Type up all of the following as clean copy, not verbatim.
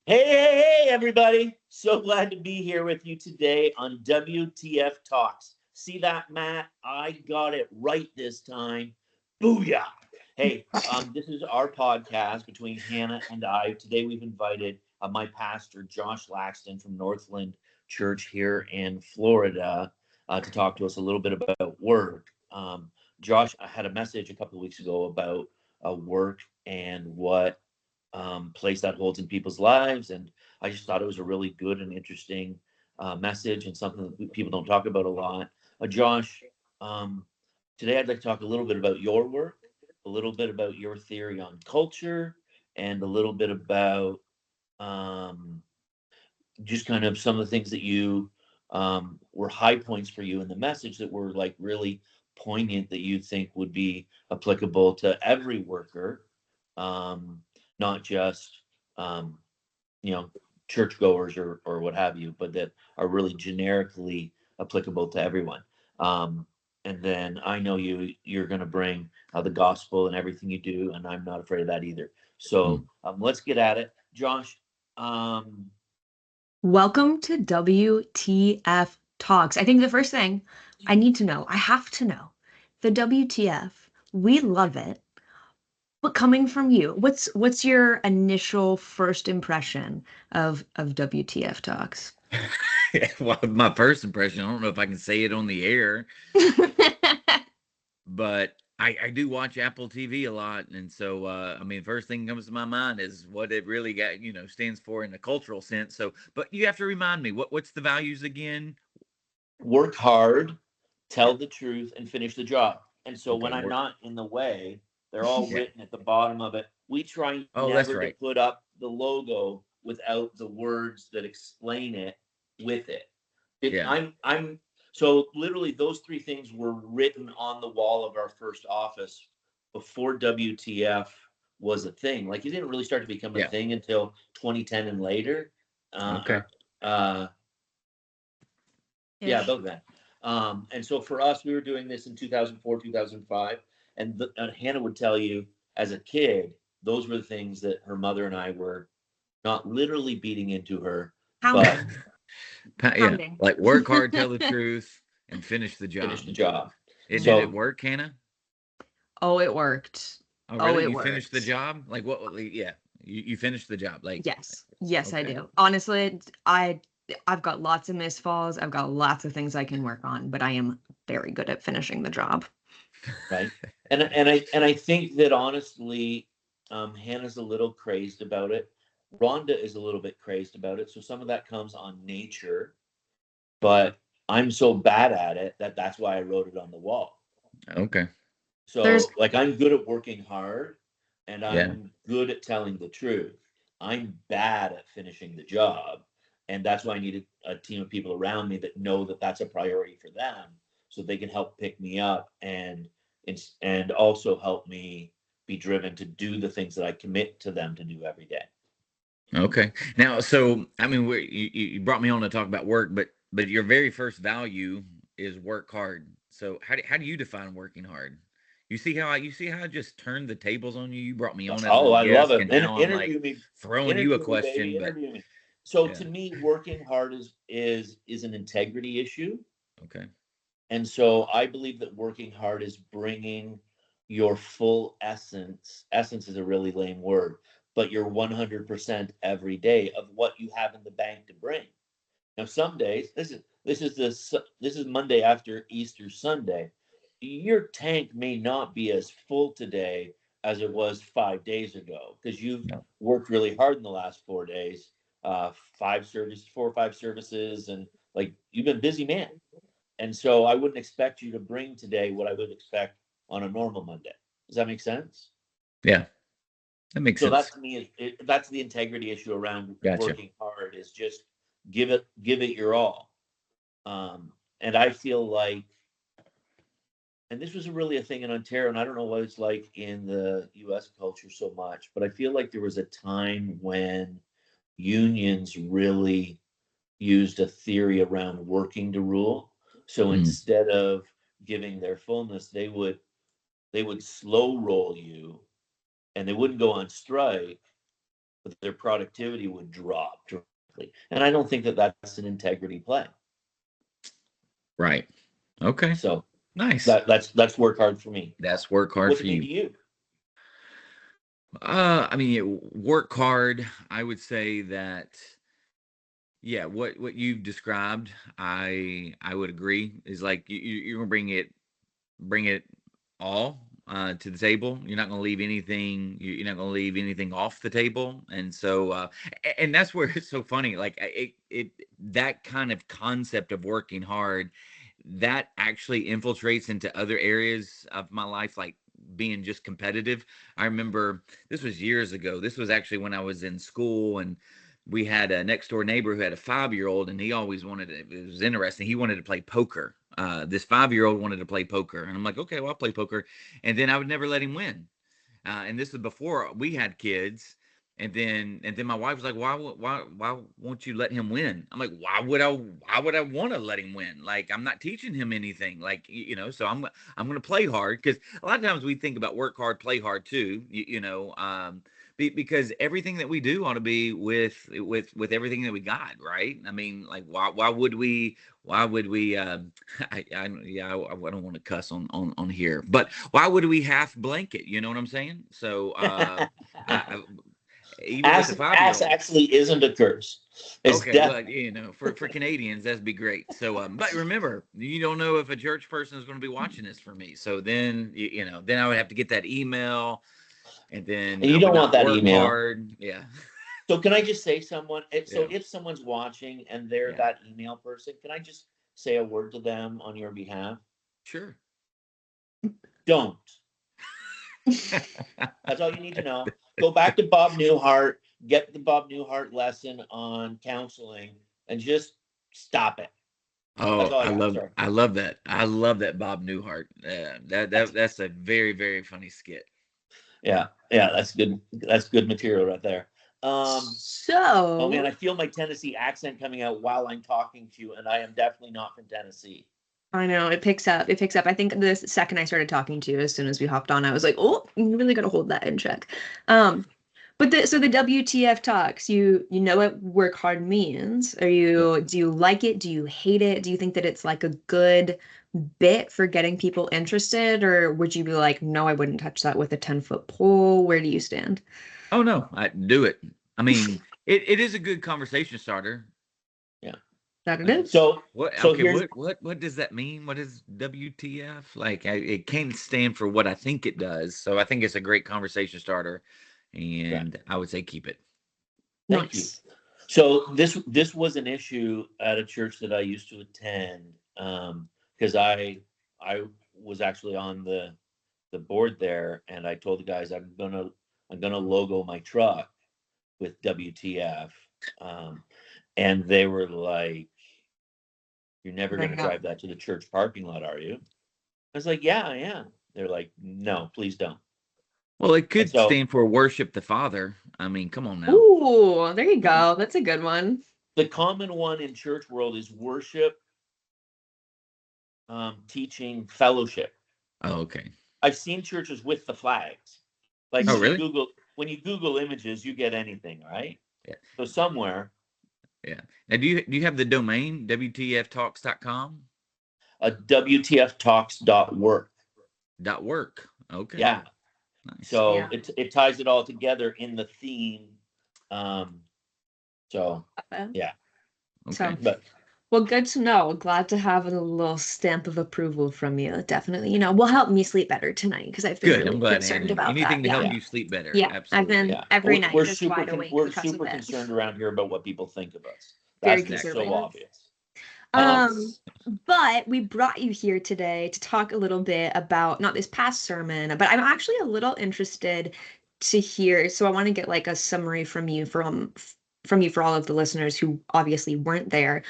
Hey, everybody. So glad to be here with you today on WTF Talks. See that, Matt? I got it right this time. Booyah. Hey, this is our podcast between Hannah and I. Today we've invited my pastor, Josh Laxton from Northland Church here in Florida, to talk to us a little bit about work. Josh, I had a message a couple of weeks ago about work and what place that holds in people's lives. And I just thought it was a really good and interesting message and something that people don't talk about a lot. Josh, um, today I'd like to talk a little bit about your work, a little bit about your theory on culture, and a little bit about um, just kind of some of the things that you were high points for you in the message that were like really poignant that you think would be applicable to every worker, um, not just um, you know churchgoers or what have you, but that are really generically applicable to everyone. Um, and then I know you're going to bring the gospel and everything you do, and I'm not afraid of that either. So Mm. let's get at it, Josh. Um, Welcome to WTF Talks. I think the first thing I need to know, I have to know, the WTF, we love it. But coming from you, what's your initial first impression of WTF Talks? Well, my first impression, I don't know if I can say it on the air, but I do watch Apple TV a lot. And so, I mean, first thing that comes to my mind is what it really got, stands for in a cultural sense. So, but you have to remind me, what's the values again? Work hard, Yeah. tell the truth, and finish the job. And so when Okay. I'm Work. not in the way, they're all Yeah. written at the bottom of it. We try Oh, that's never to right. put up the logo without the words that explain it with it. It Yeah. I'm so literally those three things were written on the wall of our first office before WTF was a thing. Like it didn't really start to become a Yeah. thing until 2010 and later. Uh, Okay. uh, yeah, Ish. about that. And so for us, we were doing this in 2004, 2005. And Hannah would tell you as a kid, those were the things that her mother and I were not literally beating into her, but Pounding. Yeah. Pounding. Like work hard, tell the truth, and finish the finish job. the job. And did it So work, Hannah? Oh, it worked. Oh, Oh, really? it You finished the worked. job? Like what? Like, yeah, you finished the job. Yes. Yes, I Okay, do. Honestly, I've got lots of misfalls. I've got lots of things I can work on, but I am very good at finishing the job. right, and I think that honestly, Hannah's a little crazed about it. Rhonda is a little bit crazed about it. So some of that comes on nature, but I'm so bad at it that that's why I wrote it on the wall. okay, There's So, like, I'm good at working hard and yeah, I'm good at telling the truth. I'm bad at finishing the job. And that's why I need a team of people around me that know that that's a priority for them so they can help pick me up and also help me be driven to do the things that I commit to them to do every day. okay. Now, so I mean, you brought me on to talk about work, but your very first value is work hard. So how do you define working hard? You see how I just turned the tables on you. You brought me on as Oh, a I love guest, it. and now I'm like throwing you a Interview me, baby, question. But interview me. So yeah, to me, working hard is an integrity issue. okay, And so I believe that working hard is bringing your full essence. Essence is a really lame word, but your 100% every day of what you have in the bank to bring. Now, some days, this is Monday after Easter Sunday. Your tank may not be as full today as it was 5 days ago because you've no, worked really hard in the last 4 days, four or five services, and like you've been busy man. And so I wouldn't expect you to bring today what I would expect on a normal Monday. Does that make sense? yeah, that makes So that sense. to me that's the integrity issue around Gotcha. working hard is just give it your all. And I feel like, and this was really a thing in Ontario, and I don't know what it's like in the U.S. culture so much, but I feel like there was a time when unions really used a theory around working to rule. So Mm, instead of giving their fullness, they would slow roll you, and they wouldn't go on strike, but their productivity would drop dramatically. And I don't think that that's an integrity play. Right. Okay. So Nice. that's work hard for me. That's work hard What's for it mean you. to you? I mean, work hard. I would say that, yeah, what you've described, I would agree. Is like you're gonna bring it all to the table. You're not gonna leave anything. You're not gonna leave anything off the table. And so, and that's where it's so funny. Like it that kind of concept of working hard, that actually infiltrates into other areas of my life, like being just competitive. I remember this was years ago. This was actually when I was in school, and we had a next door neighbor who had a 5-year-old, and he always wanted to, it was interesting. He wanted to play poker. This 5-year-old wanted to play poker, and I'm like, okay, well, I'll play poker. And then I would never let him win. And this was before we had kids. And then my wife was like, why won't you let him win? I'm like, why would I want to let him win? Like, I'm not teaching him anything. Like, so I'm going to play hard, because a lot of times we think about work hard, play hard too, because everything that we do ought to be with everything that we got, right? I mean, like, why would we I don't want to cuss on here, but why would we half blanket? You know what I'm saying? So even with the 5-year-old, actually isn't a curse. It's okay, well, for Canadians, that'd be great. So, but remember, you don't know if a church person is going to be watching this for me. So then, then I would have to get that email, and then you don't want that email. Hard. Yeah. So can I just say if someone's watching and they're that email person, can I just say a word to them on your behalf? Sure. Don't. That's all you need to know. Go back to Bob Newhart, get the Bob Newhart lesson on counseling, and just stop it. Oh, I love that. I love that Bob Newhart. That's a very, very funny skit. Yeah, that's good. That's good material right there. Oh man, I feel my Tennessee accent coming out while I'm talking to you, and I am definitely not from Tennessee. I know, it picks up. I think the second I started talking to you, as soon as we hopped on, I was like, oh, you really got to hold that in check. But the WTF talks, you know what work hard means. Do you like it? Do you hate it? Do you think that it's like a good bit for getting people interested? Or would you be like, no, I wouldn't touch that with a 10-foot pole? Where do you stand? Oh, no, I do it. I mean, it is a good conversation starter. Yeah. That it is. So what does that mean? What is WTF? Like, it can't stand for what I think it does. So I think it's a great conversation starter, and I would say keep it. Thank you. So this was an issue at a church that I used to attend, because I was actually on the board there, and I told the guys I'm gonna logo my truck with WTF, and they were like, "You're never going to drive that to the church parking lot, are you?" I was like, "Yeah, I am." They're like, "No, please don't." Well, it could stand for worship the Father. I mean, come on now. Ooh, there you go. That's a good one. The common one in church world is worship, teaching, fellowship. Oh, okay. I've seen churches with the flags. Like, really? When you Google images, you get anything, right? Yeah. So somewhere. Yeah. Now, do you have the domain WTFtalks.com? WTFtalks.work. .work. Okay. Yeah. Nice. So it ties it all together in the theme. So yeah. Okay. So, well, good to know. Glad to have a little stamp of approval from you. Definitely, will help me sleep better tonight, because I've been really concerned about anything that. to help you sleep better. Yeah, absolutely. I've been every night just wide awake. We're super concerned around here about what people think of us. Very That's so obvious. But we brought you here today to talk a little bit about not this past sermon, but I'm actually a little interested to hear. So I want to get like a summary from you for all of the listeners who obviously weren't there.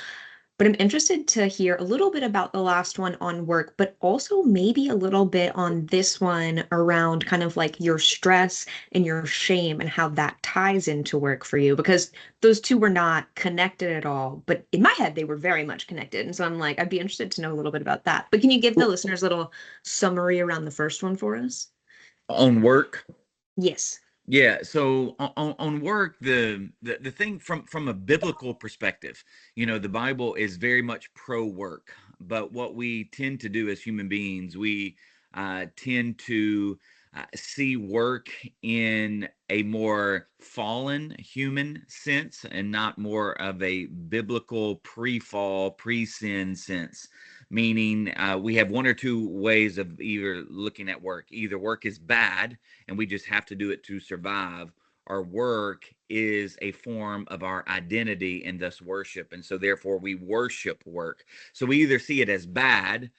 But I'm interested to hear a little bit about the last one on work, but also maybe a little bit on this one around kind of like your stress and your shame and how that ties into work for you, because those two were not connected at all. But in my head, they were very much connected. And so I'm like, I'd be interested to know a little bit about that. But can you give the listeners a little summary around the first one for us? On work? Yes. Yeah, so on work, the thing from a biblical perspective, the Bible is very much pro work, but what we tend to do as human beings, we tend to see work in a more fallen human sense and not more of a biblical pre-fall, pre-sin sense. Meaning, we have one or two ways of either looking at work. Either work is bad and we just have to do it to survive. Our work is a form of our identity and thus worship. And so, therefore, we worship work. So, we either see it as bad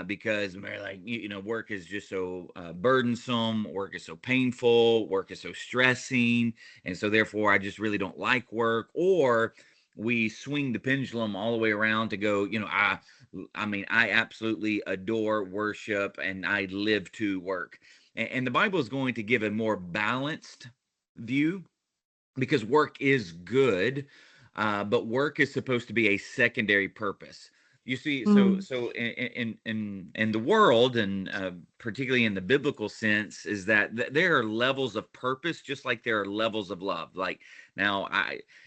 because we're like, work is just so burdensome, work is so painful, work is so stressing. And so, therefore, I just really don't like work. Or we swing the pendulum all the way around to go, I mean, I absolutely adore worship and I live to work. And the Bible is going to give a more balanced view because work is good, but work is supposed to be a secondary purpose. You see, so Mm. so in the world, and particularly in the biblical sense, is that there are levels of purpose, just like there are levels of love. Like now,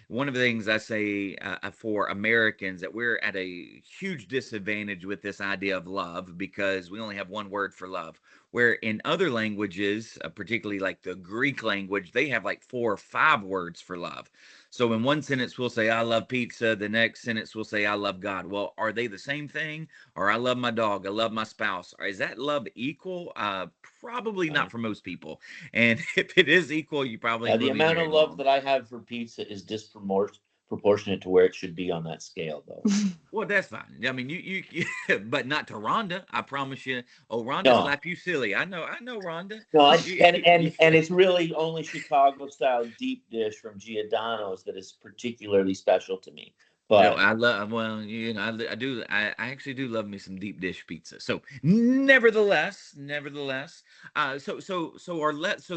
one of the things I say for Americans that we're at a huge disadvantage with this idea of love because we only have one word for love. Where in other languages, particularly like the Greek language, they have like 4 or 5 words for love. So in one sentence, we'll say, I love pizza. The next sentence, we'll say, I love God. Well, are they the same thing? Or I love my dog. I love my spouse. Or is that love equal? Probably not Right. for most people. And if it is equal, you probably ain't The going to be amount of married love long. that I have for pizza is disproportionate to where it should be on that scale, though. Well, that's fine. I mean, but not to Rhonda. I promise you. Oh, Rhonda No, slap you silly. I know Rhonda. no, and You- and it's really only Chicago style deep dish from Giordano's that is particularly special to me. No, But I love, well, I do, I actually do love me some deep dish pizza. So, nevertheless, so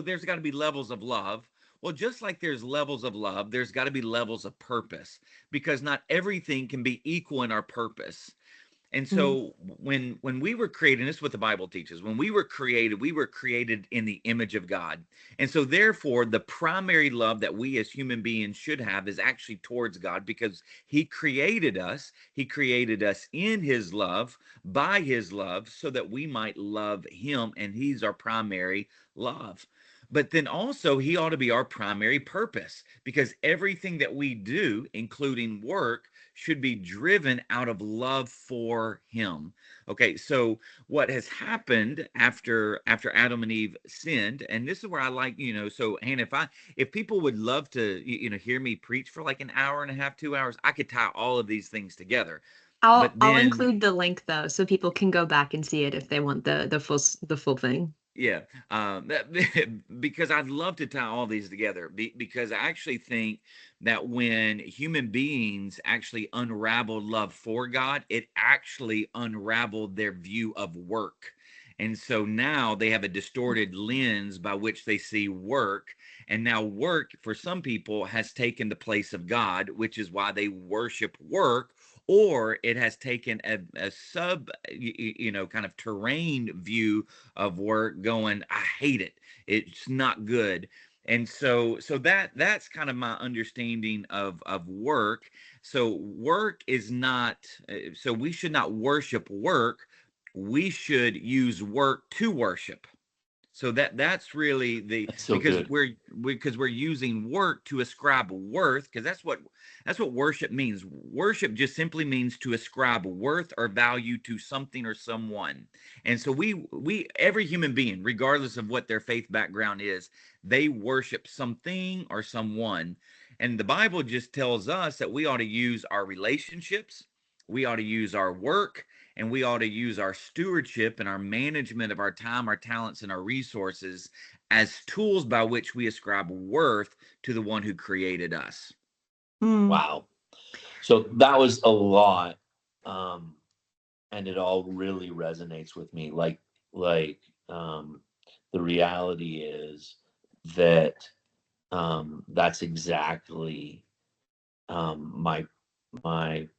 there's got to be levels of love. Well, just like there's levels of love, there's got to be levels of purpose because not everything can be equal in our purpose. And Mm. so when we were created, this is what the Bible teaches. When we were created in the image of God. And so therefore, the primary love that we as human beings should have is actually towards God because he created us. He created us in his love, by his love, so that we might love him and he's our primary love. But then also, he ought to be our primary purpose because everything that we do, including work, should be driven out of love for him. Okay, so what has happened after Adam and Eve sinned, and this is where I like, so Hannah, if people would love to hear me preach for like an hour and a half, 2 hours, I could tie all of these things together. But I'll then include the link though, so people can go back and see it if they want the full thing. yeah, because I'd love to tie all these together because I actually think that when human beings actually unraveled love for God, it actually unraveled their view of work. And so now they have a distorted lens by which they see work. And now work for some people has taken the place of God, which is why they worship work, or it has taken a sub, kind of terrain view of work going, I hate it, it's not good. And so that's kind of my understanding of work. So work is not, so we should not worship work, we should use work to worship. So that's really the, that's so good. because we're using work to ascribe worth, because that's what worship means. Worship just simply means to ascribe worth or value to something or someone. And so we every human being, regardless of what their faith background is, they worship something or someone. And the Bible just tells us that we ought to use our relationships, we ought to use our work, and we ought to use our stewardship and our management of our time, our talents, and our resources as tools by which we ascribe worth to the one who created us. Mm. Wow. So that was a lot, and it all really resonates with me. Like um, the reality is that that's exactly my my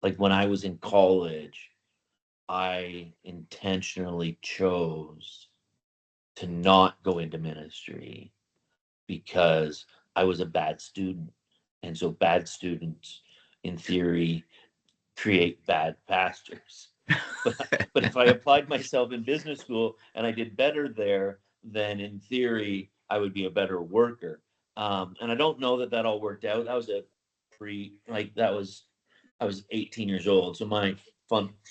like when I was in college, I intentionally chose to not go into ministry because I was a bad student. And so bad students, in theory, create bad pastors. But if I applied myself in business school and I did better there, then in theory, I would be a better worker. And I don't know that all worked out. That was I was 18 years old. So my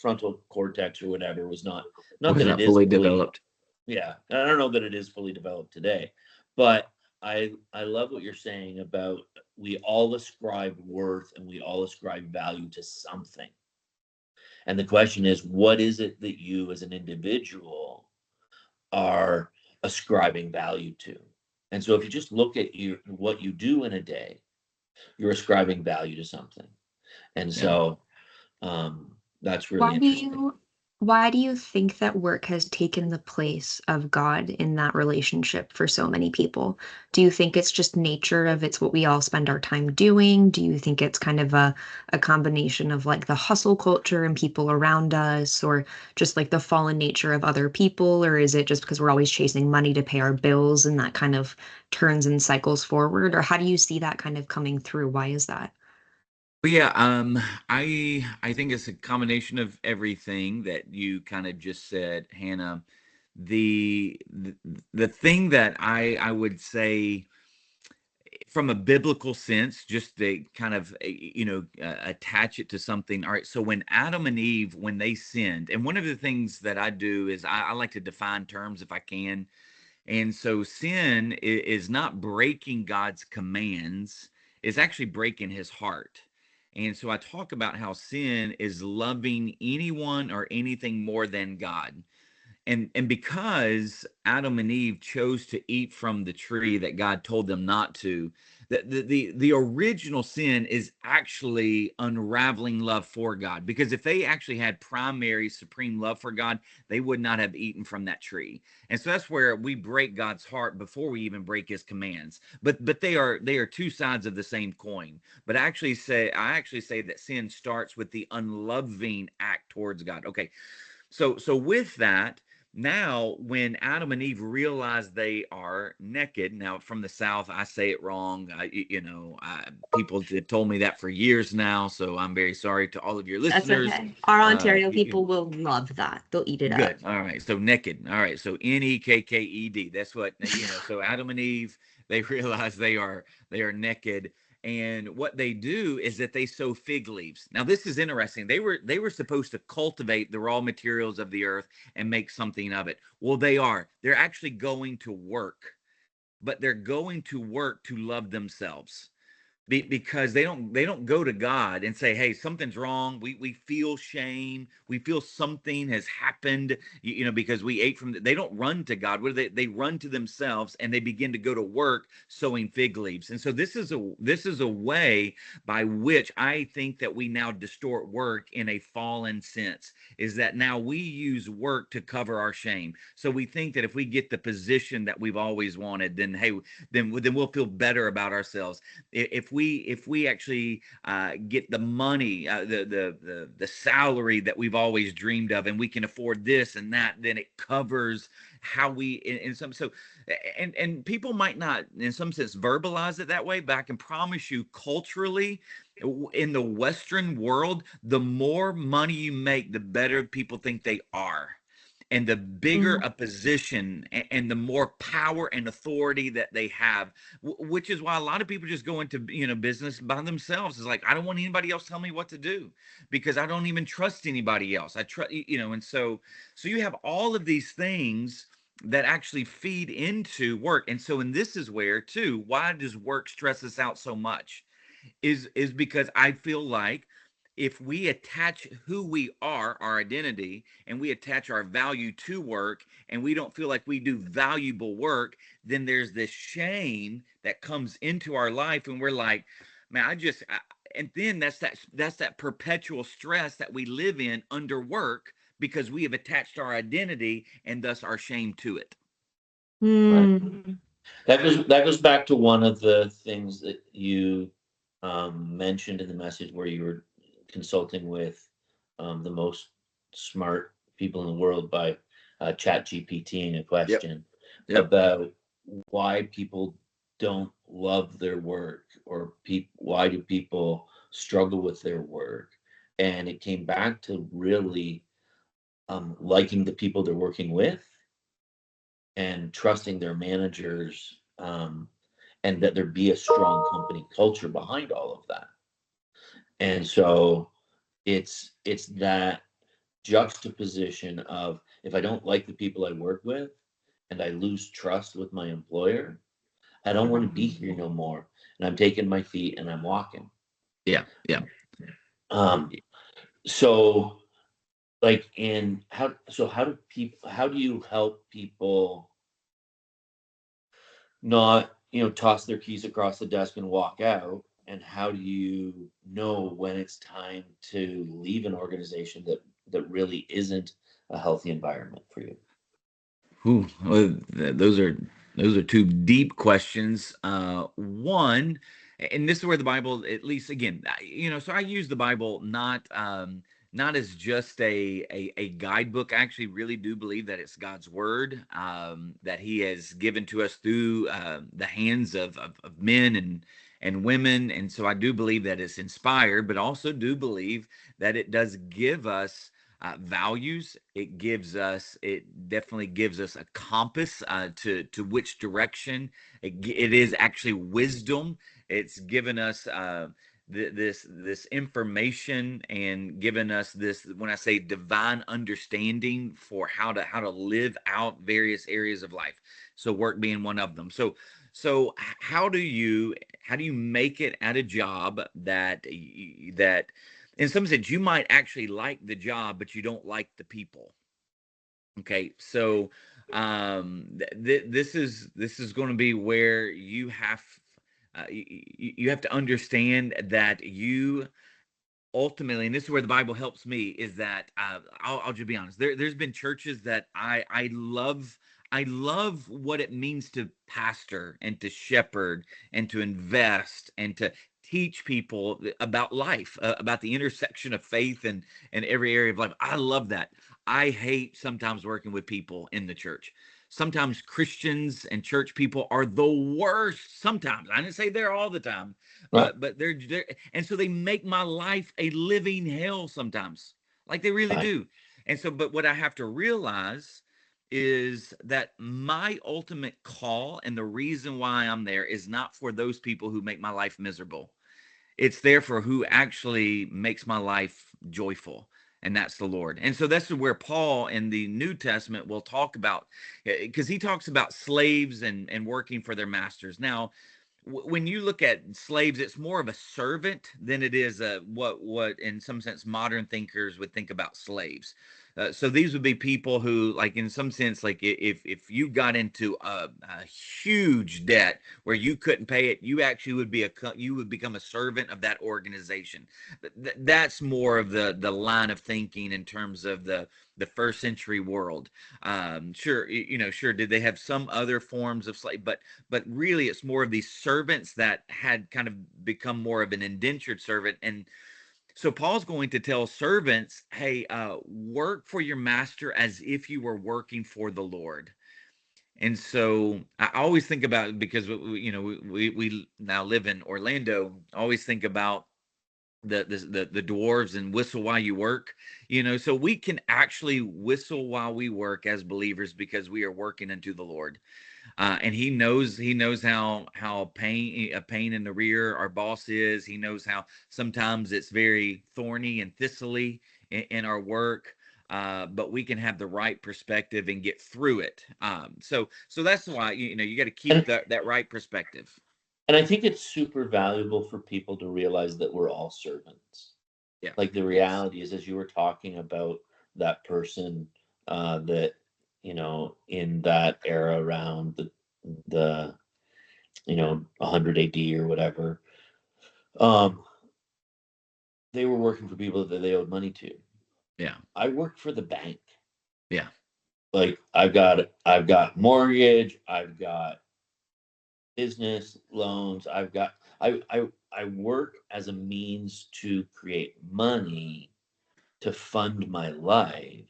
frontal cortex or whatever was not Was that not it is fully developed. yeah, I don't know that it is fully developed today, but I love what you're saying about we all ascribe worth and we all ascribe value to something. And the question is, what is it that you as an individual are ascribing value to? And so if you just look at what you do in a day, you're ascribing value to something. And Yeah. so that's really Why do interesting. why do you think that work has taken the place of God in that relationship for so many people? Do you think it's just nature of it's what we all spend our time doing? Do you think it's kind of a combination of like the hustle culture and people around us, or just like the fallen nature of other people? Or is it just because we're always chasing money to pay our bills and that kind of turns and cycles forward? Or how do you see that kind of coming through? Why is that? But yeah, I think it's a combination of everything that you kind of just said, Hannah. The the thing that I would say from a biblical sense, just to kind of attach it to something. All right, so when Adam and Eve, when they sinned, and one of the things that I do is I like to define terms if I can. And so sin is not breaking God's commands, it's actually breaking his heart. And so I talk about how sin is loving anyone or anything more than God. And because Adam and Eve chose to eat from the tree that God told them not to, the original sin is actually unraveling love for God. Because if they actually had primary supreme love for God, they would not have eaten from that tree. And so that's where we break God's heart before we even break his commands. But they are two sides of the same coin. But I actually say that sin starts with the unloving act towards God. Okay. So with that, now when Adam and Eve realize they are naked, now from the South, I say it wrong. People have told me that for years now, so I'm very sorry to all of your That's listeners. okay. Our Ontario people will love that. They'll eat it up. Good. All right. So naked. All right. So Nekked. That's what So Adam and Eve, they realize they are naked. And what they do is that they sow fig leaves. Now this is interesting. They were supposed to cultivate the raw materials of the earth and make something of it. Well, they're actually going to work, but they're going to work to love themselves. Because they don't go to God and say, hey, something's wrong. We feel shame. We feel something has happened, because we ate from they don't run to God. What do they run to themselves, and they begin to go to work sowing fig leaves. And so this is a way by which I think that we now distort work in a fallen sense, is that now we use work to cover our shame. So we think that if we get the position that we've always wanted, then hey, then we'll feel better about ourselves. If we actually get the money, the salary that we've always dreamed of, and we can afford this and that, then it covers how we in some so and people might not in some sense verbalize it that way, but I can promise you, culturally, in the Western world, the more money you make, the better people think they are, and the bigger Mm. a position and the more power and authority that they have, which is why a lot of people just go into business by themselves. It's like, I don't want anybody else telling me what to do, because I don't even trust anybody else. I trust, and so you have all of these things that actually feed into work. And so, and this is where too, why does work stress us out so much, is because I feel like if we attach who we are, our identity, and we attach our value to work, and we don't feel like we do valuable work, then there's this shame that comes into our life, and we're like, man, and then that's that perpetual stress that we live in under work, because we have attached our identity and thus our shame to it. Right. Mm. That goes back to one of the things that you mentioned in the message, where you were consulting with the most smart people in the world by chat GPTing a question. Yep. about why people don't love their work, or why do people struggle with their work. And it came back to really liking the people they're working with and trusting their managers, and that there be a strong company culture behind all of that. And so it's that juxtaposition of, if I don't like the people I work with and I lose trust with my employer, I don't want to be here no more. And I'm taking my feet and I'm walking. Yeah. Yeah. Um, so like, and how do you help people not, toss their keys across the desk and walk out? And how do you know when it's time to leave an organization that really isn't a healthy environment for you? Ooh, well, those are two deep questions. One, and this is where the Bible, at least again, so I use the Bible not as just a guidebook. I actually really do believe that it's God's word, that He has given to us through the hands of men and women, and so I do believe that it's inspired, but also do believe that it does give us values. It definitely gives us a compass to which direction. It is actually wisdom. It's given us this information, and given us this, when I say divine understanding, for how to live out various areas of life. So work being one of them. So how do you make it at a job that in some sense you might actually like the job, but you don't like the people? Okay, so this is going to be where you have to understand that you ultimately, and this is where the Bible helps me, is that I'll just be honest. There's been churches that I love. I love what it means to pastor and to shepherd and to invest and to teach people about life, about the intersection of faith and every area of life. I love that. I hate sometimes working with people in the church. Sometimes Christians and church people are the worst. Sometimes, I didn't say they're all the time, Right. but they're and so they make my life a living hell sometimes, like they really Right. do. And so, but what I have to realize is that my ultimate call and the reason why I'm there is not for those people who make my life miserable. It's there for who actually makes my life joyful, and that's the Lord. And so that's where Paul in the New Testament will talk about, because he talks about slaves and working for their masters. Now, when you look at slaves, it's more of a servant than it is what in some sense modern thinkers would think about slaves. So these would be people who, like, in some sense, like if you got into a huge debt where you couldn't pay it, you actually you would become a servant of that organization. That's more of the line of thinking in terms of the first century world. Sure, sure, did they have some other forms of slave, but really it's more of these servants that had kind of become more of an indentured servant. And so Paul's going to tell servants, hey, work for your master as if you were working for the Lord. And so I always think about, because we now live in Orlando, I always think about the dwarves and whistle while you work. So we can actually whistle while we work as believers because we are working unto the Lord. And he knows how a pain in the rear our boss is. He knows how sometimes it's very thorny and thistly in our work. But we can have the right perspective and get through it. So that's why you got to keep And that right perspective. and I think it's super valuable for people to realize that we're all servants. Yeah. Like, the reality is, as you were talking about that person, that, in that era around the 100 AD or whatever, um, they were working for people that they owed money to. Yeah. I work for the bank. Yeah. Like, I've got mortgage, I've got business loans, I work as a means to create money to fund my life.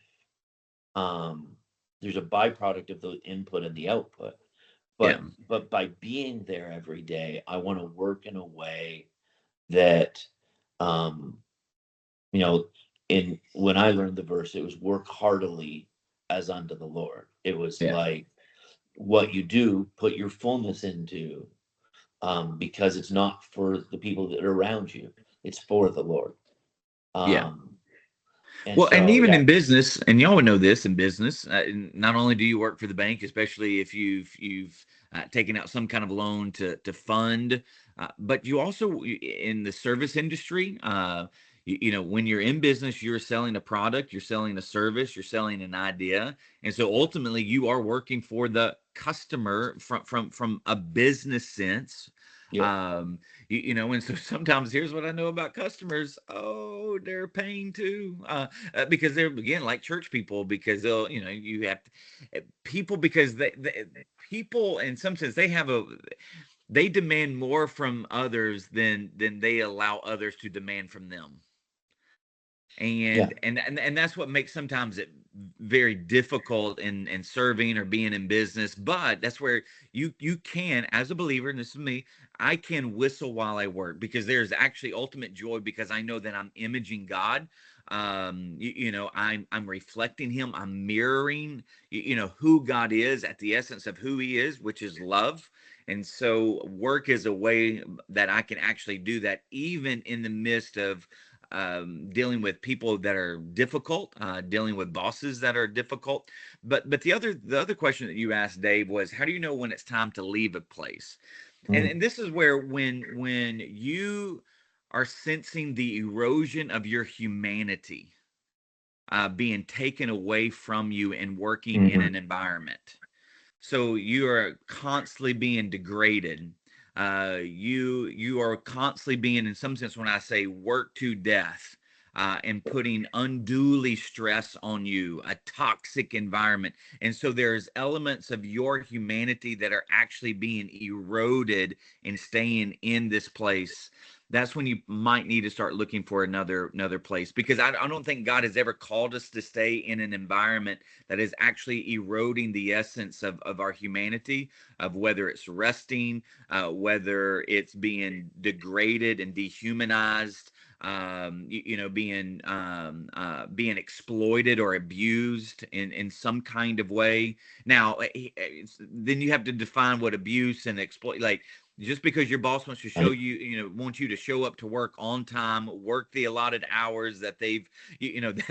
Um, there's a byproduct of the input and the output. Yeah. But by being there every day, I want to work in a way that, um, you know, in when I learned the verse, it was work heartily as unto the Lord. It was Yeah. like what you do, put your fullness into, because it's not for the people that are around you; it's for the Lord. Yeah. Um, and Well, and so, even yeah, in business, and y'all would know this in business, not only do you work for the bank, especially if you've taken out some kind of loan to fund, but you also in the service industry. You know, when you're in business, you're selling a product, you're selling a service, you're selling an idea, and so ultimately, you are working for the customer from a business sense. yeah, Um, you know, and so sometimes here's what I know about customers. Oh, they're a pain too. Because they're again like church people because they'll you have people because they people in some sense they demand more from others than they allow others to demand from them. yeah, And that's what makes sometimes it very difficult in serving or being in business, but that's where you can, as a believer, and this is me, I can whistle while I work because there's actually ultimate joy because I know that I'm imaging God. I'm reflecting him, I'm mirroring who God is at the essence of who he is, which is love. And so work is a way that I can actually do that even in the midst of dealing with people that are difficult, dealing with bosses that are difficult. But the other question that you asked, Dave, was how do you know when it's time to leave a place? And mm, and this is where when you are sensing the erosion of your humanity being taken away from you and working in mhm, an environment. So you are constantly being degraded. You are constantly being, in some sense, when I say work to death, and putting unduly stress on you, a toxic environment. And so there's elements of your humanity that are actually being eroded and staying in this place. That's when you might need to start looking for another place, because I don't think God has ever called us to stay in an environment that is actually eroding the essence of our humanity, of whether it's resting, whether it's being degraded and dehumanized, being exploited or abused in some kind of way. Now, then you have to define what abuse and exploit like. Just because your boss wants to show right, you, wants you to show up to work on time, work the allotted hours that they've,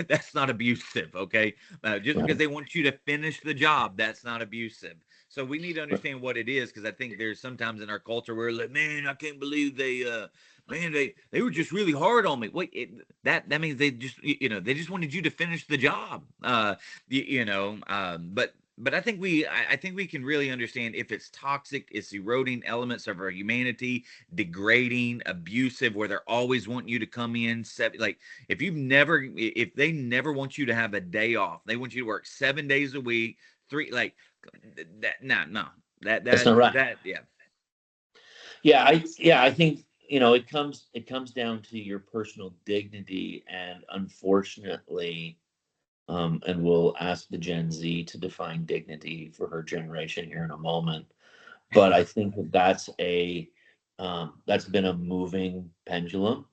that's not abusive, okay? Just because right, they want you to finish the job, that's not abusive. So we need to right. understand what it is, because I think there's sometimes in our culture where like, man, I can't believe they were just really hard on me. Wait, that means they just they just wanted you to finish the job. But I think we can really understand if it's toxic, it's eroding elements of our humanity, degrading, abusive, where they're always wanting you to come in like if they never want you to have a day off, they want you to work 7 days a week, three like that. No, That's not right. yeah, Yeah, I think it comes down to your personal dignity, and unfortunately, and we'll ask the Gen Z to define dignity for her generation here in a moment. But I think that's been a moving pendulum.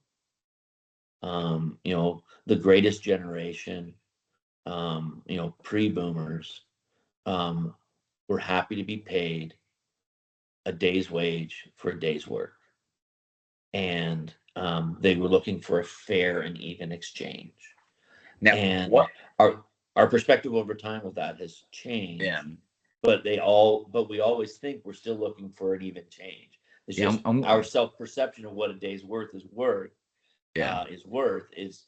The greatest generation, pre-boomers, um, were happy to be paid a day's wage for a day's work, and they were looking for a fair and even exchange. now And what our perspective over time with that has yeah, changed, but we always think we're still looking for an even change. It's yeah, just our self-perception of what a day's worth yeah.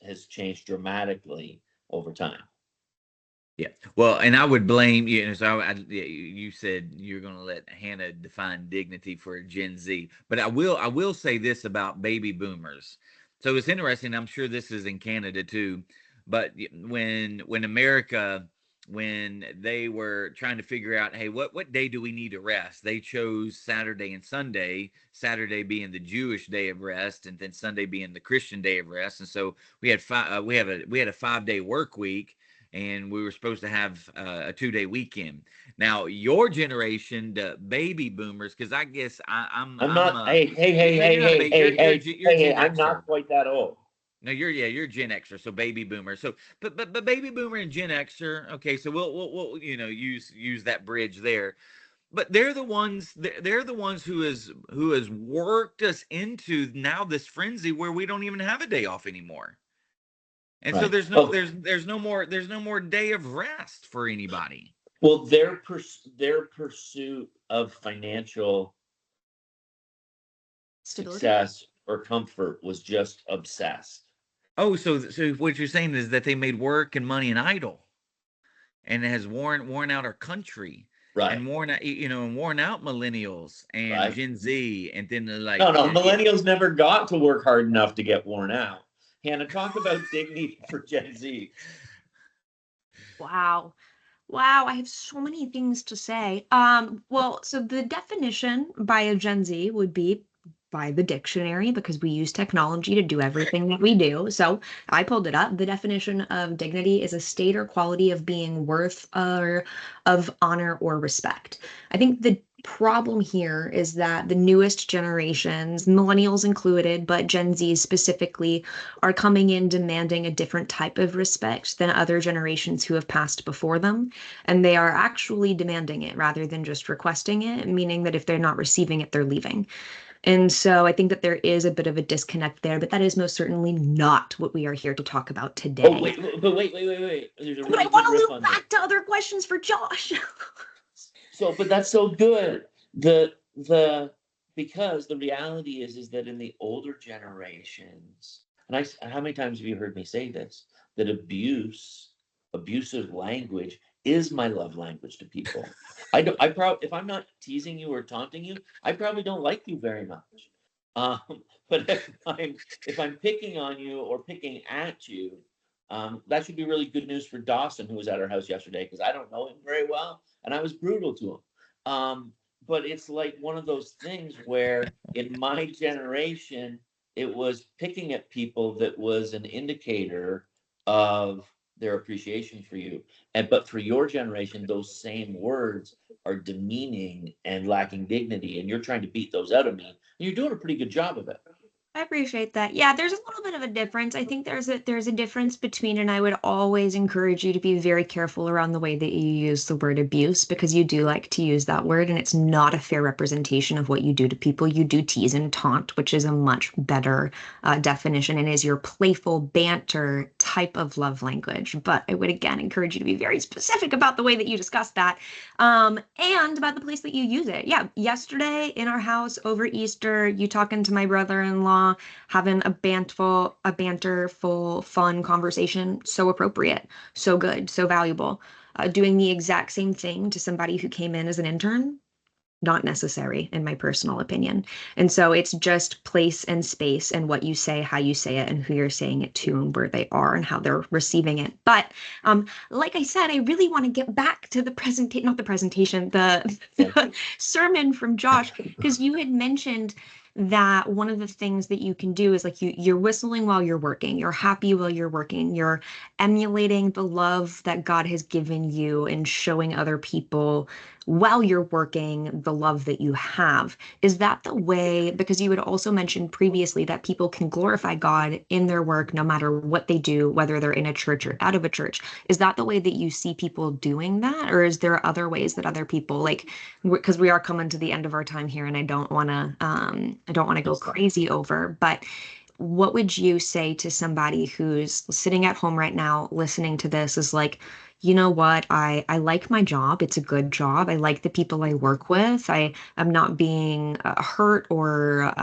has changed dramatically over time. Yeah. Well, and I would blame you. And so you said you're going to let Hannah define dignity for Gen Z, but I will say this about baby boomers. So it's interesting. I'm sure this is in Canada too, but when America, when they were trying to figure out, hey, what day do we need to rest? They chose Saturday and Sunday. Saturday being the Jewish day of rest, and then Sunday being the Christian day of rest. And so we had 5 we had a 5-day work week, and we were supposed to have a 2-day weekend. Now, your generation, the baby boomers, because I guess I'm not. Hey, hey, you hey, no, hey, you're not a hey, baby, hey, hey, you're hey, hey. Gen I'm Xer. not quite that old. No, you're Gen Xer, so baby boomer. So, but baby boomer and Gen Xer. Okay, so we'll use that bridge there. But they're the ones who has worked us into now this frenzy where we don't even have a day off anymore. And so Right. there's no more day of rest for anybody. Well, their pursuit of financial Stability. success or comfort was just obsessed. Oh, so what you're saying is that they made work and money an idol, and it has worn out our country, Right. and worn out millennials and Right. Gen Z, and then No, no. Millennials never got to work hard enough to get worn out. Hannah, talk about dignity for Gen Z. Wow. Wow, I have so many things to say. Well, so the definition by a Gen Z would be by the dictionary because we use technology to do everything that we do. So I pulled it up. The definition of dignity is a state or quality of being worth or of honor or respect. I think the problem here is that the newest generations, millennials included, but Gen Z specifically, are coming in demanding a different type of respect than other generations who have passed before them. And they are actually demanding it rather than just requesting it, meaning that if they're not receiving it, they're leaving. And so I think that there is a bit of a disconnect there, but that is most certainly not what we are here to talk about Oh, today. wait. There's a But I really want good to riff loop on that. back to other questions for Josh. So, but that's so good. The because the reality is that in the older generations, and how many times have you heard me say this? That abusive language is my love language to people. If I'm not teasing you or taunting you, I probably don't like you very much. Um, but if I'm picking on you or picking at you, that should be really good news for Dawson, who was at our house yesterday, because I don't know him very well, and I was brutal to him. But it's like one of those things where in my generation, it was picking at people that was an indicator of their appreciation for you. But for your generation, those same words are demeaning and lacking dignity, and you're trying to beat those out of me. And you're doing a pretty good job of it. I appreciate that. Yeah, there's a little bit of a difference. I think there's a difference between, and I would always encourage you to be very careful around the way that you use the word abuse because you do like to use that word and it's not a fair representation of what you do to people. You do tease and taunt, which is a much better definition and is your playful banter type of love language. But I would again encourage you to be very specific about the way that you discuss that, and about the place that you use it. Yeah, yesterday in our house over Easter, you talking to my brother-in-law, having a banterful, fun conversation, so appropriate, so good, so valuable. Doing the exact same thing to somebody who came in as an intern, not necessary, in my personal opinion. And so it's just place and space and what you say, how you say it, and who you're saying it to, and where they are, and how they're receiving it. But like I said, I really want to get back to the presentation, not the presentation, the sermon from Josh, because you had mentioned that one of the things that you can do is like you're whistling while you're working, you're happy while you're working, you're emulating the love that God has given you and showing other people while you're working the love that you have. Is that the way? Because you had also mentioned previously that people can glorify God in their work no matter what they do, whether they're in a church or out of a church. Is that the way that you see people doing that? Or is there other ways that other people, like, because we are coming to the end of our time here and I don't want to go crazy over, but what would you say to somebody who's sitting at home right now listening to this is like, you know what, I like my job, it's a good job, I like the people I work with, I am not being hurt or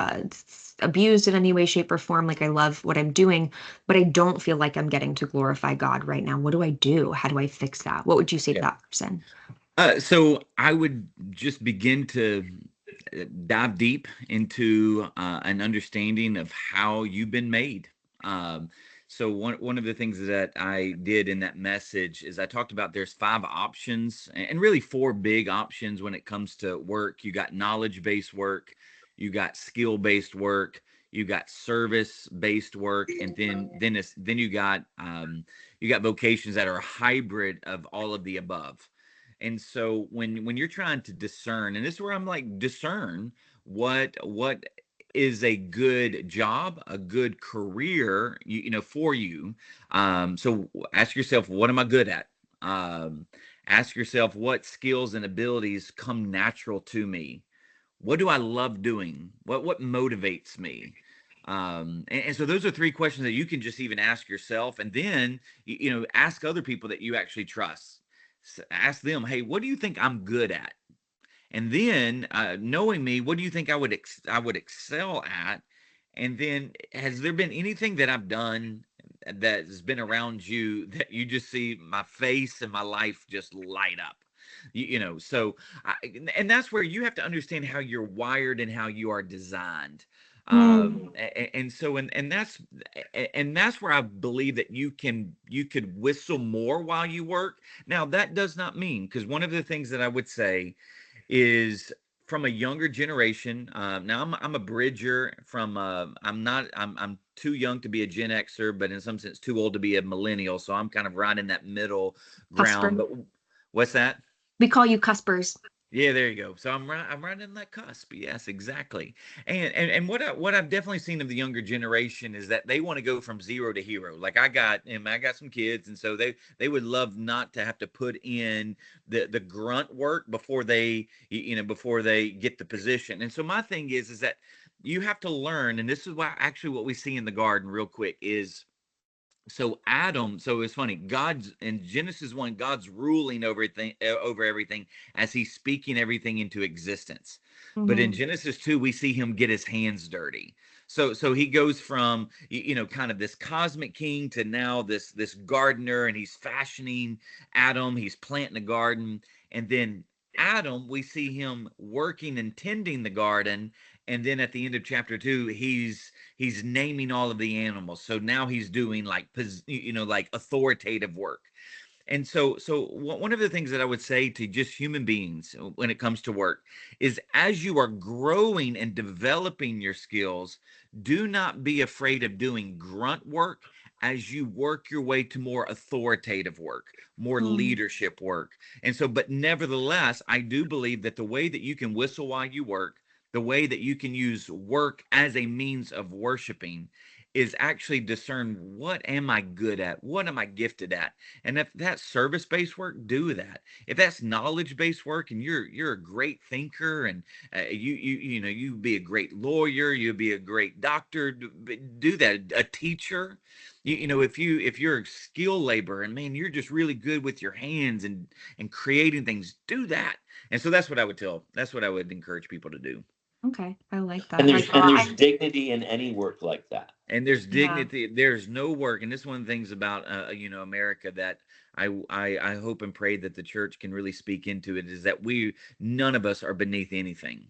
abused in any way, shape, or form, like I love what I'm doing, but I don't feel like I'm getting to glorify God right now. What do I do? How do I fix that? What would you say to Yeah. that person? So I would just begin to dive deep into an understanding of how you've been made. So one of the things that I did in that message is I talked about there's 5 options and really 4 big options when it comes to work. You got knowledge-based work, you got skill-based work, you got service based work, and then you got vocations that are a hybrid of all of the above. And so when you're trying to discern, and this is where I'm like, discern what is a good job, a good career, for you. So ask yourself, what am I good at? Um, Ask yourself, what skills and abilities come natural to me? What do I love doing? What motivates me? And so those are three questions that you can just even ask yourself, and then ask other people that you actually trust. Ask them, hey, what do you think I'm good at? And then knowing me, what do you think I would excel at? And then, has there been anything that I've done that has been around you that you just see my face and my life just light up? So I, and that's where you have to understand how you're wired and how you are designed. Mm, And so and that's where I believe that you could whistle more while you work. Now that does not mean, because one of the things that I would say is, from a younger generation. Now I'm a bridger from I'm too young to be a Gen Xer, but in some sense too old to be a millennial. So I'm kind of right in that middle ground. Cusper. But what's that? We call you cuspers. Yeah, there you go. So I'm right in that cusp. Yes, exactly. And what I've definitely seen of the younger generation is that they want to go from zero to hero. Like I got some kids, and so they would love not to have to put in the grunt work before before they get the position. And so my thing is that you have to learn, and this is why actually what we see in the garden real quick is, so Adam, so it's funny, God's in Genesis 1, God's ruling over everything as he's speaking everything into existence. But in Hmm. Genesis 2, we see him get his hands dirty. So he goes from kind of this cosmic king to now this gardener, and he's fashioning Adam, he's planting a garden. And then Adam, we see him working and tending the garden. And then at the end of chapter 2, he's naming all of the animals. So now he's doing like like authoritative work. And so one of the things that I would say to just human beings when it comes to work is, as you are growing and developing your skills, do not be afraid of doing grunt work as you work your way to more authoritative work, more Mm, leadership work. And so, but nevertheless, I do believe that the way that you can whistle while you work, the way that you can use work as a means of worshiping, is actually discern, what am I good at? What am I gifted at? And if that's service-based work, do that. If that's knowledge-based work, and you're a great thinker, and you be a great lawyer, you'd be a great doctor, do that. A teacher, if you're a skill labor, and man, you're just really good with your hands and creating things, do that. And so that's what I would encourage people to do. okay, I like And that. there's dignity in any work like that. And there's Yeah. dignity, there's no work. And this is one of the things about America that I hope and pray that the church can really speak into it, is that none of us are beneath anything.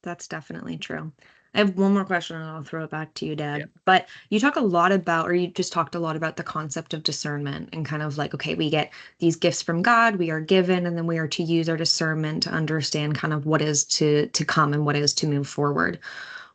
That's definitely true. I have one more question and I'll throw it back to you, Yeah. Dad. But you talk a lot about, or you just talked a lot about the concept of discernment and kind of like, okay, we get these gifts from God, we are given, and then we are to use our discernment to understand kind of what is to come and what is to move forward.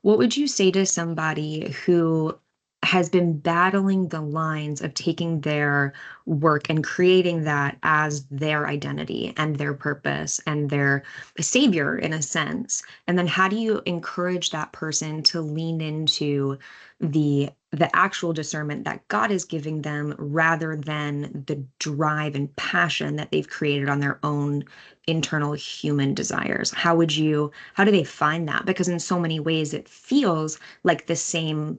What would you say to somebody who has been battling the lines of taking their work and creating that as their identity and their purpose and their savior in a sense? And then how do you encourage that person to lean into the actual discernment that God is giving them rather than the drive and passion that they've created on their own internal human desires? How do they find that? Because in so many ways it feels like the same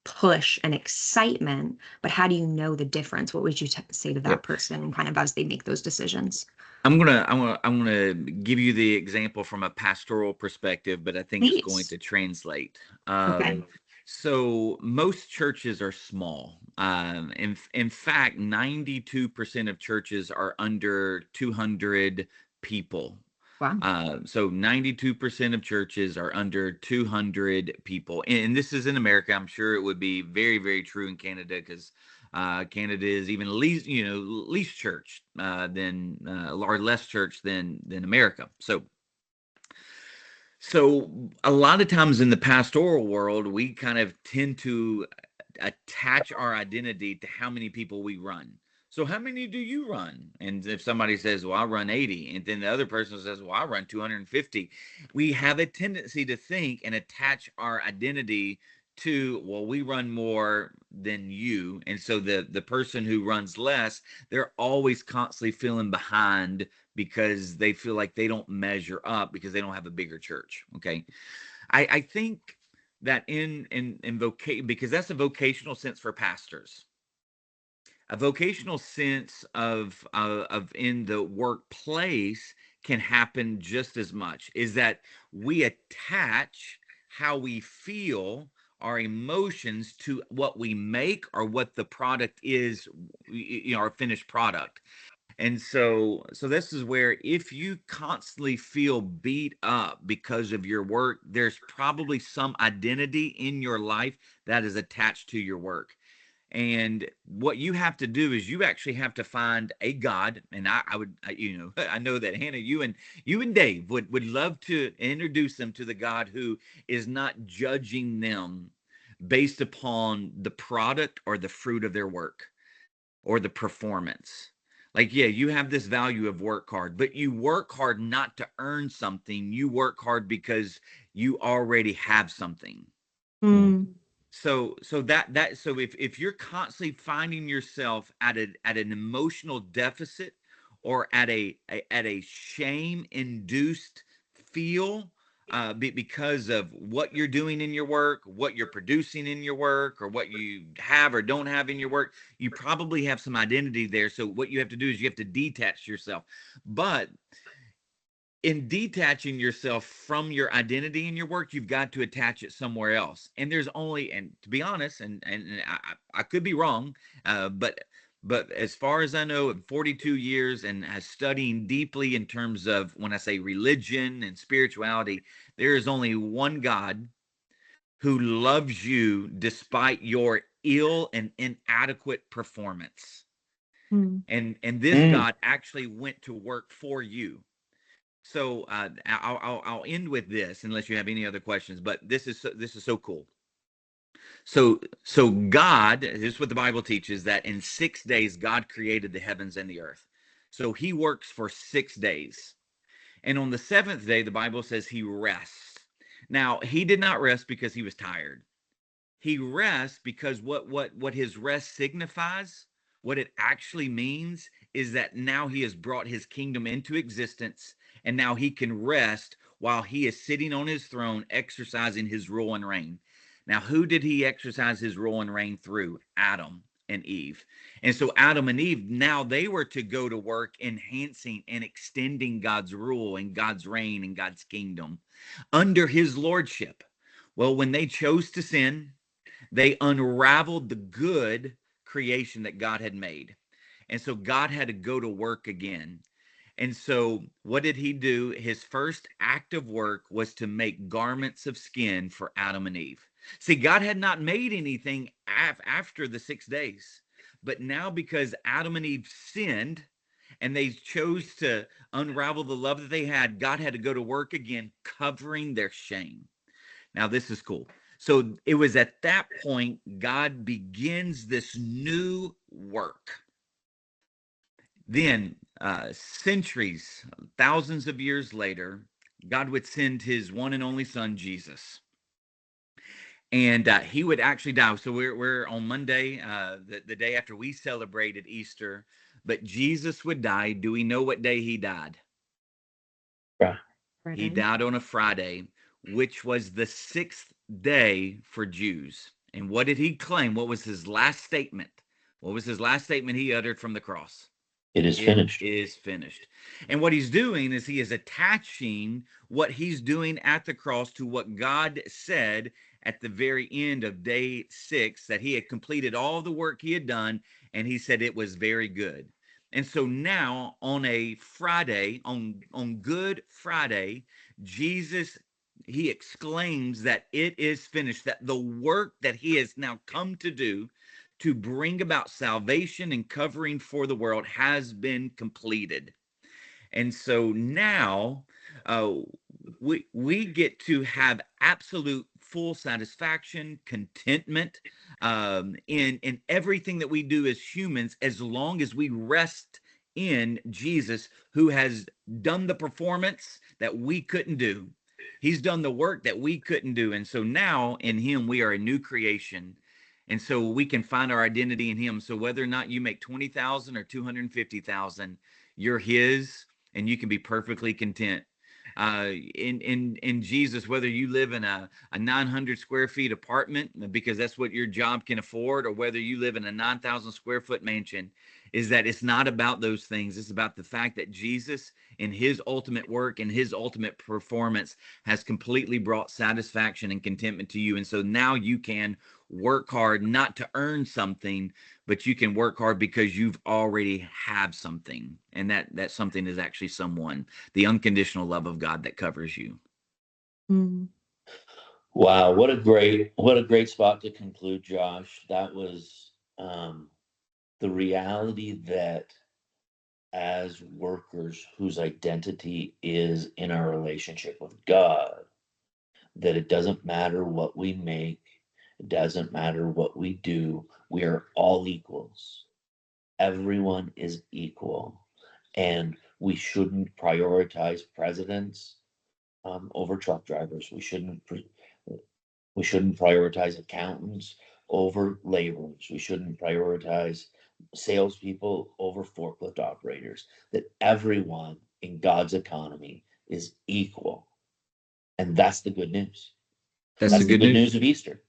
push and excitement, but how do you know the difference? What would you say to that Yep. person kind of as they make those decisions? I'm gonna give you the example from a pastoral perspective, but I think it's going Please. to translate. Okay. So most churches are small. In fact, 92% of churches are under 200 people. Wow. So 92% of churches are under 200 people. And this is in America. I'm sure it would be very, very true in Canada, because Canada is even least church than or less church than America. So a lot of times in the pastoral world, we kind of tend to attach our identity to how many people we run. So how many do you run? And if somebody says, well, I run 80, and then the other person says, well, I run 250, we have a tendency to think and attach our identity to, well, we run more than you. And so the person who runs less, they're always constantly feeling behind because they feel like they don't measure up because they don't have a bigger church. Okay. I think that in vocation, because that's a vocational sense for pastors, a vocational sense of in the workplace can happen just as much, is that we attach how we feel, our emotions, to what we make or what the product is, our finished product. And so this is where, if you constantly feel beat up because of your work, there's probably some identity in your life that is attached to your work. And what you have to do is you actually have to find a God. And I know that Hannah, you and Dave would love to introduce them to the God who is not judging them based upon the product or the fruit of their work or the performance. Like, yeah, you have this value of work hard, but you work hard not to earn something. You work hard because you already have something. Mm. So if you're constantly finding yourself at an emotional deficit, or at a shame induced feel, because of what you're doing in your work, what you're producing in your work, or what you have or don't have in your work, you probably have some identity there. So what you have to do is you have to detach yourself. But in detaching yourself from your identity in your work, you've got to attach it somewhere else. And there's only, and to be honest, and I could be wrong, but as far as I know, in 42 years and as studying deeply in terms of, when I say religion and spirituality, there is only one God who loves you despite your ill and inadequate performance. Mm. And this God actually went to work for you. So I'll end with this, unless you have any other questions. But this is so cool. So God, this is what the Bible teaches, that in 6 days God created the heavens and the earth. So He works for 6 days, and on the seventh day the Bible says He rests. Now He did not rest because He was tired. He rests because what His rest signifies, what it actually means, is that now He has brought His kingdom into existence, and now He can rest while He is sitting on His throne, exercising His rule and reign. Now, who did He exercise His rule and reign through? Adam and Eve. And so Adam and Eve, now they were to go to work enhancing and extending God's rule and God's reign and God's kingdom under His lordship. Well, when they chose to sin, they unraveled the good creation that God had made. And so God had to go to work again. And so what did He do? His first act of work was to make garments of skin for Adam and Eve. See, God had not made anything after the 6 days. But now, because Adam and Eve sinned and they chose to unravel the love that they had, God had to go to work again, covering their shame. Now, this is cool. So it was at that point God begins this new work. Then, centuries, thousands of years later, God would send His one and only Son, Jesus. And He would actually die. So we're on Monday, the day after we celebrated Easter. But Jesus would die. Do we know what day He died? Yeah. He died on a Friday, which was the 6th day for Jews. And what did He claim? What was His last statement? What was His last statement He uttered from the cross? It is finished. It is finished. And what He's doing is He is attaching what He's doing at the cross to what God said at the very end of day 6, that He had completed all the work He had done, and He said it was very good. And so now, on a Friday, on Good Friday, Jesus, He exclaims that it is finished, that the work that He has now come to do to bring about salvation and covering for the world has been completed. And so now, we get to have absolute full satisfaction, contentment, in everything that we do as humans, as long as we rest in Jesus, who has done the performance that we couldn't do. He's done the work that we couldn't do. And so now in him, we are a new creation. And so we can find our identity in him. So whether or not you make 20,000 or 250,000, you're his, and you can be perfectly content in Jesus, whether you live in a 900 square feet apartment because that's what your job can afford, or whether you live in a 9,000 square foot mansion, is that it's not about those things. It's about the fact that Jesus, in his ultimate work and his ultimate performance, has completely brought satisfaction and contentment to you. And so now you can work hard, not to earn something, but you can work hard because you've already have something. And that something is actually someone, the unconditional love of God that covers you. Mm. Wow, what a great spot to conclude, Josh. That was the reality that as workers whose identity is in our relationship with God, that it doesn't matter what we make, it doesn't matter what we do, we are all equals. Everyone is equal. And we shouldn't prioritize presidents over truck drivers. We shouldn't prioritize accountants over laborers. We shouldn't prioritize salespeople over forklift operators. That everyone in God's economy is equal, and that's the good news. That's That's the the good good news. news of Easter.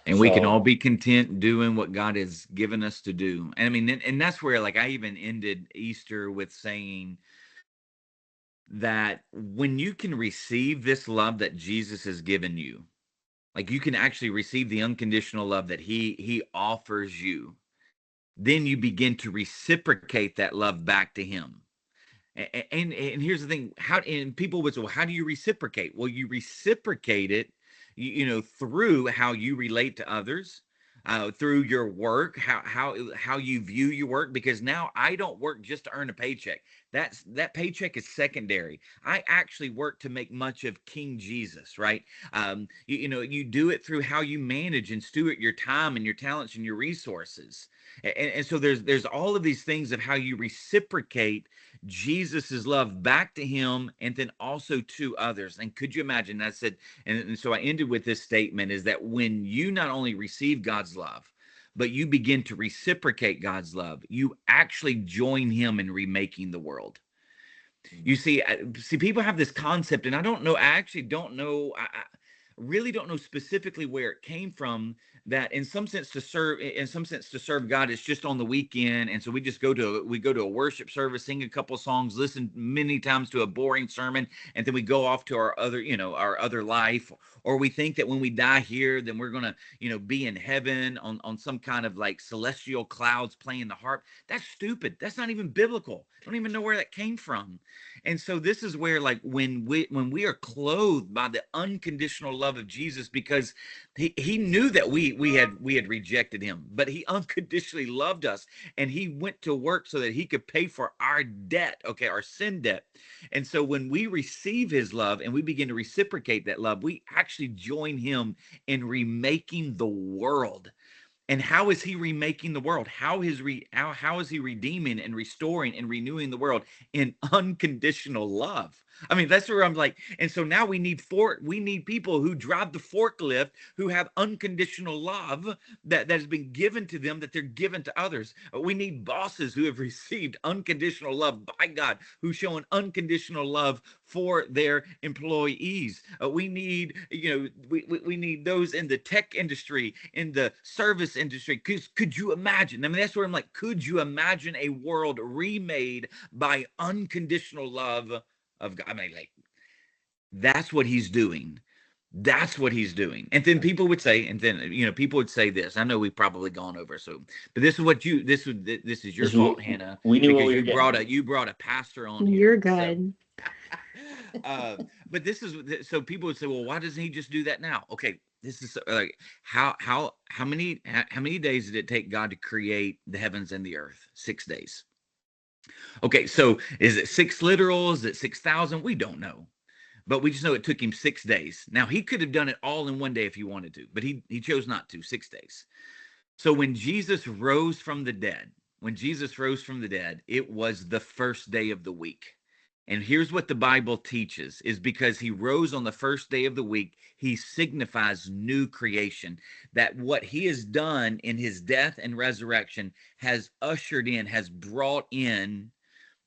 And we can all So be content doing what God has given us to do. And I mean, and that's where, like, I even ended Easter with saying that when you can receive this love that Jesus has given you, like you can actually receive the unconditional love that he offers you, then you begin to reciprocate that love back to him. And here's the thing, and people would say, well, how do you reciprocate? Well, you reciprocate it, through how you relate to others, through your work, how you view your work. Because now I don't work just to earn a paycheck. That paycheck is secondary. I actually work to make much of King Jesus, right? You do it through how you manage and steward your time and your talents and your resources. And so there's all of these things of how you reciprocate Jesus's love back to him and then also to others. And could you imagine? I said, and so I ended with this statement, is that when you not only receive God's love, but you begin to reciprocate God's love, you actually join him in remaking the world. You see, people have this concept, and I don't know, I actually don't know, I really don't know specifically where it came from, that in some sense to serve God is just on the weekend. And so we just go to a worship service, sing a couple songs, listen many times to a boring sermon, and then we go off to our other life. Or we think that when we die here, then we're gonna, be in heaven on some kind of like celestial clouds playing the harp. That's stupid. That's not even biblical. I don't even know where that came from. And so this is where, like, when we are clothed by the unconditional love of Jesus, because he knew that we had rejected him, but he unconditionally loved us, and he went to work so that he could pay for our debt, okay, our sin debt. And so when we receive his love and we begin to reciprocate that love, we actually join him in remaking the world. And how is he remaking the world? How is he redeeming and restoring and renewing the world? In unconditional love. I mean, that's where I'm like, and so now we need people who drive the forklift, who have unconditional love that has been given to them, that they're given to others. We need bosses who have received unconditional love by God, who show an unconditional love for their employees. We need, we need those in the tech industry, in the service industry. Could you imagine? I mean, that's where I'm like, could you imagine a world remade by unconditional love of God? I mean, like, that's what he's doing. That's what he's doing. And then people would say, people would say this. I know we've probably gone over, but this is your fault, Hannah, we knew what because we were getting. you brought a pastor on here. You're good. But this is, so people would say, well, why doesn't he just do that now? Okay, this is like, how many days did it take God to create the heavens and the earth? 6 days. Okay, so is it 6 literal? Is it 6,000? We don't know. but we just know it took him 6 days. Now he could have done it all in one day if he wanted to, but he chose not to. 6 days. So when Jesus rose from the dead, it was the first day of the week. And here's what the Bible teaches is because he rose on the first day of the week, he signifies new creation. That what he has done in his death and resurrection has brought in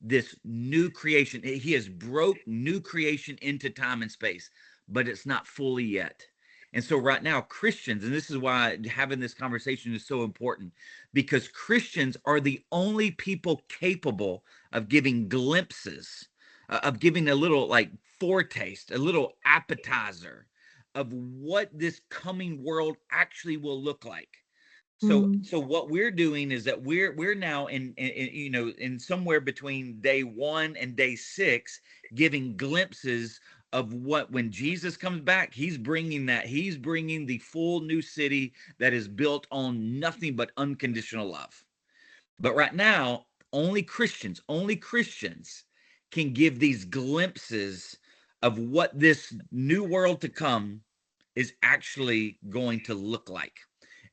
this new creation. He has broke new creation into time and space, but it's not fully yet. And so right now, Christians, and this is why having this conversation is so important, because Christians are the only people capable of giving glimpses, of giving a little like foretaste, a little appetizer of what this coming world actually will look like. So what we're doing is that we're now in somewhere between day 1 and day 6, giving glimpses of what when Jesus comes back, he's bringing the full new city that is built on nothing but unconditional love. But right now, only Christians can give these glimpses of what this new world to come is actually going to look like.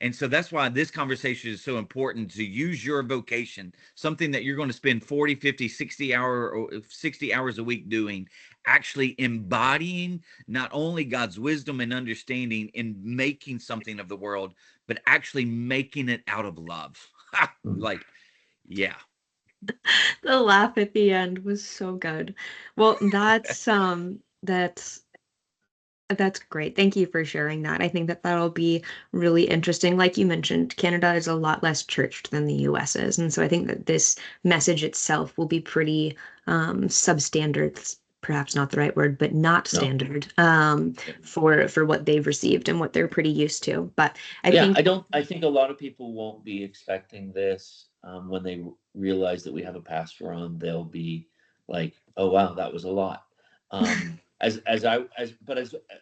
And so that's why this conversation is so important, to use your vocation, something that you're going to spend 40, 50, 60 hours a week doing, actually embodying not only God's wisdom and understanding in making something of the world, but actually making it out of love. Like, yeah. The laugh at the end was so good. Well, that's great. Thank you for sharing that. I think that that'll be really interesting. Like you mentioned, Canada is a lot less churched than the US is. And so I think that this message itself will be pretty substandard, perhaps not the right word, but not standard for what they've received and what they're pretty used to. But I think a lot of people won't be expecting this. When they realize that we have a pastor on, they'll be like, oh wow, that was a lot. As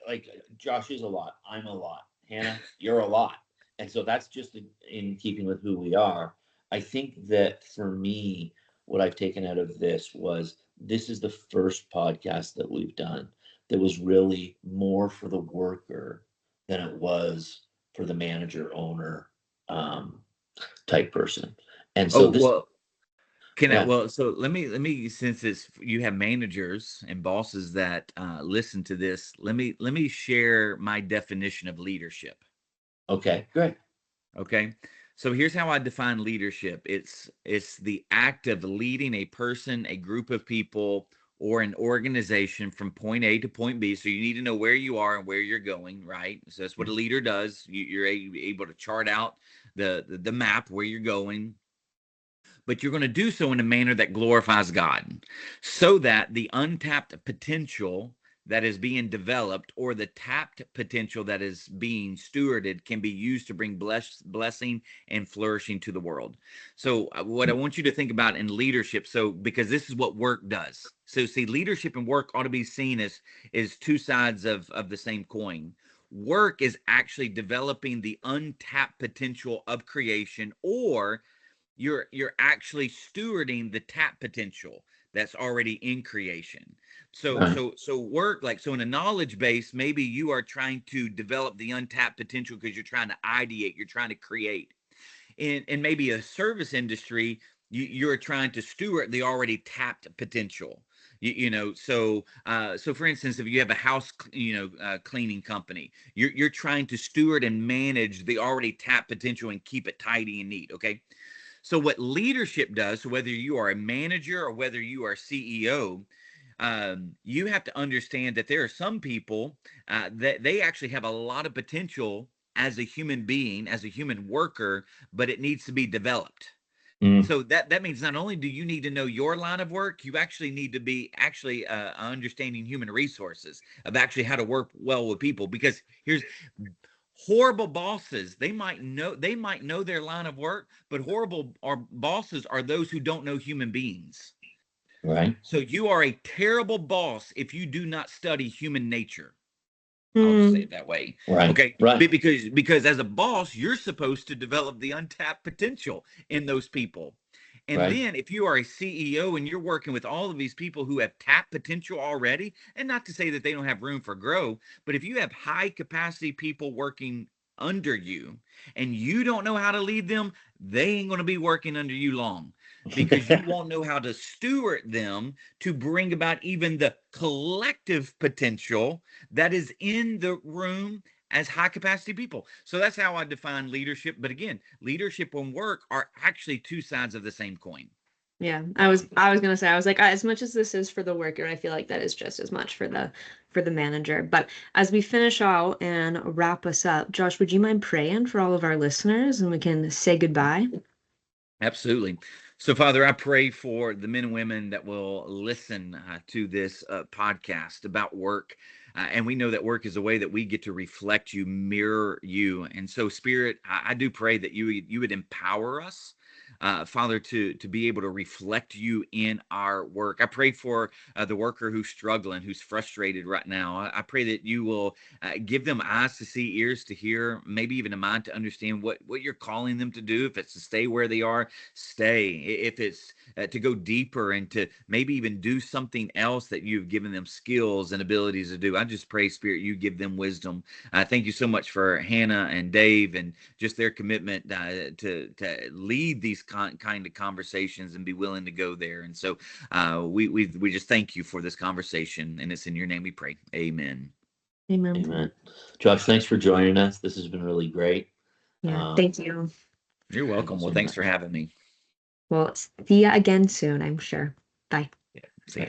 like Josh is a lot, I'm a lot, Hannah, you're a lot. And so that's just in keeping with who we are. I think that for me, what I've taken out of this is the first podcast that we've done that was really more for the worker than it was for the manager owner type person. And so so let me, since you have managers and bosses that listen to this, let me share my definition of leadership. Okay, great. Okay. So here's how I define leadership. It's the act of leading a person, a group of people, or an organization from point A to point B. So you need to know where you are and where you're going, right? So that's what a leader does. You're able to chart out the map where you're going, but you're going to do so in a manner that glorifies God, so that the untapped potential that is being developed, or the tapped potential that is being stewarded, can be used to bring blessing and flourishing to the world. So what I want you to think about in leadership, because this is what work does. So see, leadership and work ought to be seen as two sides of the same coin. Work is actually developing the untapped potential of creation, or you're actually stewarding the tap potential that's already in creation. So work, so in a knowledge base, maybe you are trying to develop the untapped potential because you're trying to ideate, you're trying to create. In maybe a service industry, you're trying to steward the already tapped potential. So for instance, if you have a house cleaning company, you're trying to steward and manage the already tapped potential and keep it tidy and neat. Okay. So what leadership does, whether you are a manager or whether you are a CEO, you have to understand that there are some people that they actually have a lot of potential as a human being, as a human worker, but it needs to be developed. So that means not only do you need to know your line of work, you actually need to be understanding human resources, of actually how to work well with people. Because here's horrible bosses, they might know their line of work, but bosses are those who don't know human beings. Right. So you are a terrible boss if you do not study human nature. I'll just say it that way. Right. Okay. Right. Because as a boss, you're supposed to develop the untapped potential in those people. And Right. then if you are a CEO and you're working with all of these people who have tapped potential already, and not to say that they don't have room for growth, but if you have high capacity people working under you and you don't know how to lead them, they ain't going to be working under you long, because you won't know how to steward them to bring about even the collective potential that is in the room as high capacity people. So that's how I define leadership. But again, leadership and work are actually two sides of the same coin. Yeah, I was gonna say, I was like, as much as this is for the worker, I feel like that is just as much for the manager. But as we finish out and wrap us up, Josh, would you mind praying for all of our listeners and we can say goodbye? Absolutely. So, Father, I pray for the men and women that will listen to this podcast about work. And we know that work is a way that we get to reflect you, mirror you. And so, Spirit, I do pray that you would empower us, Father, to be able to reflect you in our work. I pray for the worker who's struggling, who's frustrated right now. I pray that you will give them eyes to see, ears to hear, maybe even a mind to understand what you're calling them to do. If it's to stay where they are, stay. If it's to go deeper and to maybe even do something else that you've given them skills and abilities to do. I just pray, Spirit, you give them wisdom. Thank you so much for Hannah and Dave and just their commitment to lead these kind of conversations and be willing to go there. And so we just thank you for this conversation, and it's in your name we pray. Amen. Amen. Amen. Josh, thanks for joining us. This has been really great. Yeah, thank you. You're welcome. Well, thanks for having me. Well, see you again soon, I'm sure. Bye. Yeah, see ya.